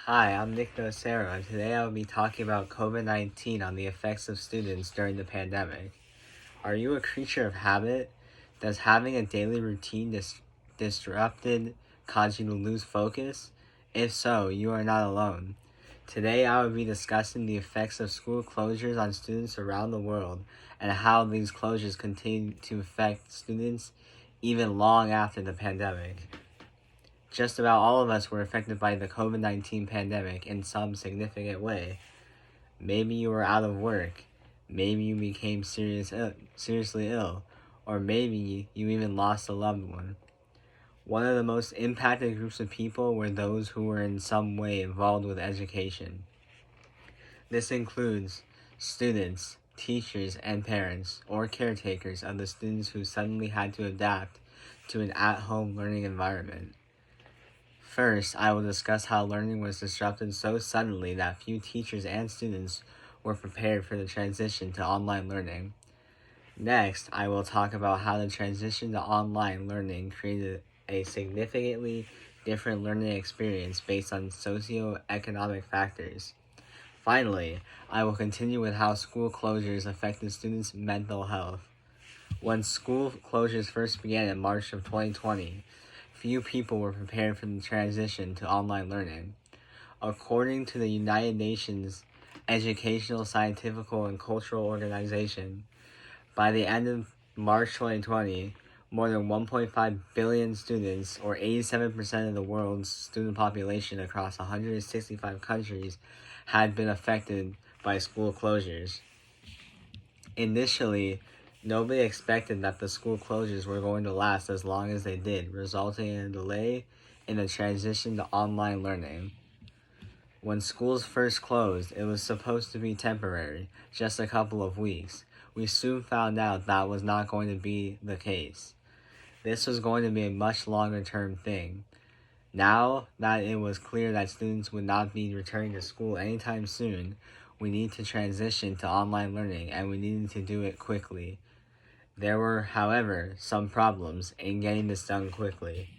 Hi, I'm Nocero, and today I will be talking about COVID-19 on the effects of students during the pandemic. Are you a creature of habit? Does having a daily routine disrupted cause you to lose focus? If so, you are not alone. Today I will be discussing the effects of school closures on students around the world and how these closures continue to affect students even long after the pandemic. Just about all of us were affected by the COVID-19 pandemic in some significant way. Maybe you were out of work, maybe you became seriously ill, or maybe you even lost a loved one. One of the most impacted groups of people were those who were in some way involved with education. This includes students, teachers, and parents, or caretakers of the students who suddenly had to adapt to an at-home learning environment. First, I will discuss how learning was disrupted so suddenly that few teachers and students were prepared for the transition to online learning. Next, I will talk about how the transition to online learning created a significantly different learning experience based on socioeconomic factors. Finally, I will continue with how school closures affected students' mental health. When school closures first began in March of 2020, few people were prepared for the transition to online learning. According to the United Nations Educational, Scientific, and Cultural Organization, by the end of March 2020, more than 1.5 billion students, or 87% of the world's student population across 165 countries, had been affected by school closures. Initially, nobody expected that the school closures were going to last as long as they did, resulting in a delay in the transition to online learning. When schools first closed, it was supposed to be temporary, just a couple of weeks. We soon found out that was not going to be the case. This was going to be a much longer term thing. Now that it was clear that students would not be returning to school anytime soon, we need to transition to online learning, and we needed to do it quickly. There were, however, some problems in getting this done quickly.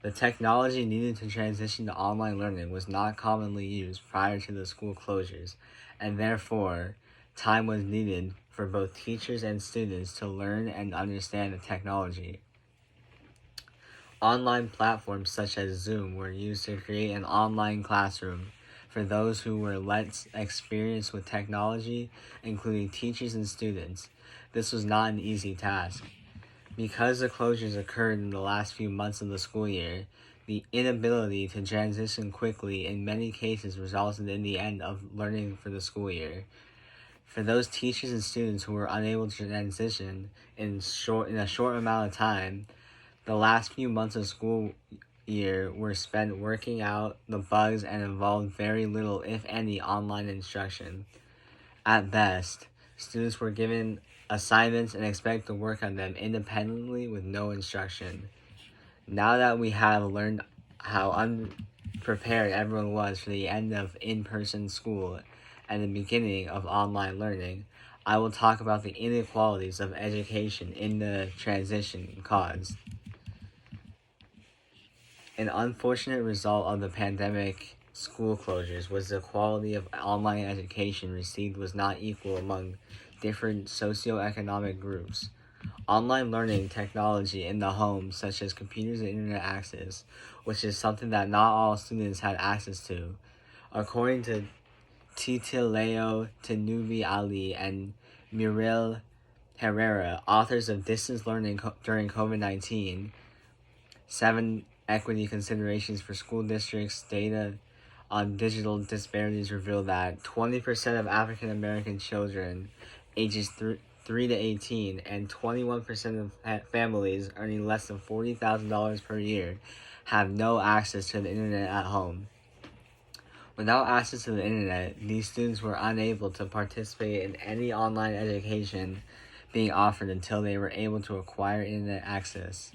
The technology needed to transition to online learning was not commonly used prior to the school closures, and therefore, time was needed for both teachers and students to learn and understand the technology. Online platforms such as Zoom were used to create an online classroom for those who were less experienced with technology, including teachers and students. This was not an easy task. Because the closures occurred in the last few months of the school year, the inability to transition quickly in many cases resulted in the end of learning for the school year. For those teachers and students who were unable to transition in a short amount of time, the last few months of school year were spent working out the bugs and involved very little, if any, online instruction. At best, students were given assignments and expected to work on them independently with no instruction. Now that we have learned how unprepared everyone was for the end of in-person school and the beginning of online learning, I will talk about the inequalities of education in the transition caused. An unfortunate result of the pandemic school closures was the quality of online education received was not equal among different socioeconomic groups. Online learning technology in the home, such as computers and internet access, which is something that not all students had access to. According to Titileo Tanubi Ali and Muriel Herrera, authors of Distance Learning During COVID-19, 7 Equity Considerations for School Districts, data on digital disparities reveal that 20% of African American children ages 3 to 18 and 21% of families earning less than $40,000 per year have no access to the internet at home. Without access to the internet, these students were unable to participate in any online education being offered until they were able to acquire internet access.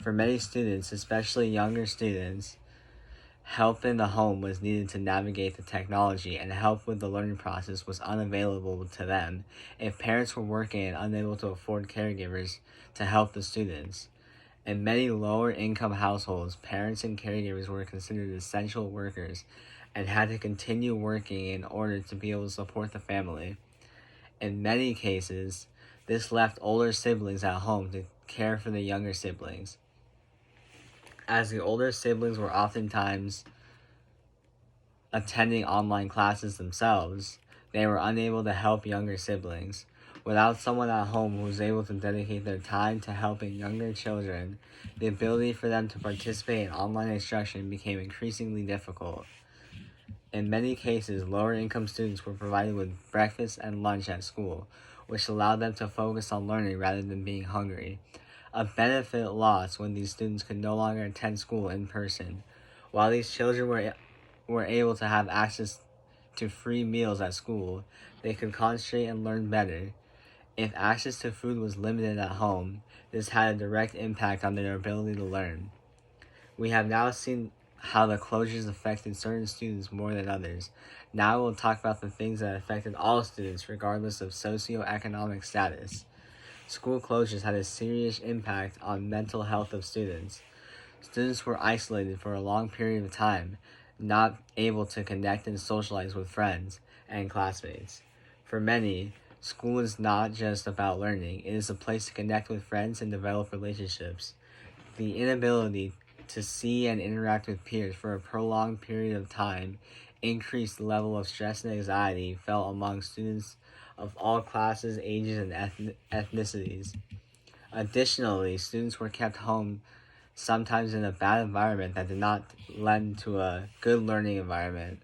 For many students, especially younger students, help in the home was needed to navigate the technology, and help with the learning process was unavailable to them if parents were working and unable to afford caregivers to help the students. In many lower income households, parents and caregivers were considered essential workers and had to continue working in order to be able to support the family. In many cases, this left older siblings at home to care for the younger siblings. As the older siblings were oftentimes attending online classes themselves, they were unable to help younger siblings. Without someone at home who was able to dedicate their time to helping younger children, the ability for them to participate in online instruction became increasingly difficult. In many cases, lower income students were provided with breakfast and lunch at school, which allowed them to focus on learning rather than being hungry. A benefit lost when these students could no longer attend school in person. While these children were able to have access to free meals at school, they could concentrate and learn better. If access to food was limited at home, this had a direct impact on their ability to learn. We have now seen how the closures affected certain students more than others. Now we'll talk about the things that affected all students regardless of socioeconomic status. School closures had a serious impact on mental health of students. Students were isolated for a long period of time, not able to connect and socialize with friends and classmates. For many, school is not just about learning, it is a place to connect with friends and develop relationships. The inability to see and interact with peers for a prolonged period of time increased the level of stress and anxiety felt among students of all classes, ages, and ethnicities. Additionally, students were kept home sometimes in a bad environment that did not lend to a good learning environment.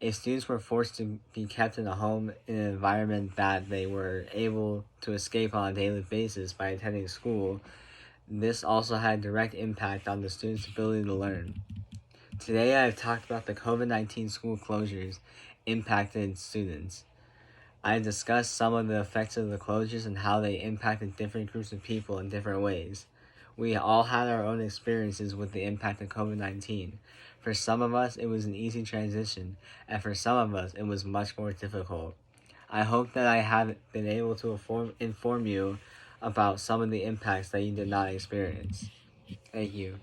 If students were forced to be kept in a home in an environment that they were able to escape on a daily basis by attending school, this also had a direct impact on the students' ability to learn. Today I have talked about the COVID-19 school closures impacted students. I have discussed some of the effects of the closures and how they impacted different groups of people in different ways. We all had our own experiences with the impact of COVID-19. For some of us, it was an easy transition, and for some of us, it was much more difficult. I hope that I have been able to inform you about some of the impacts that you did not experience. Thank you.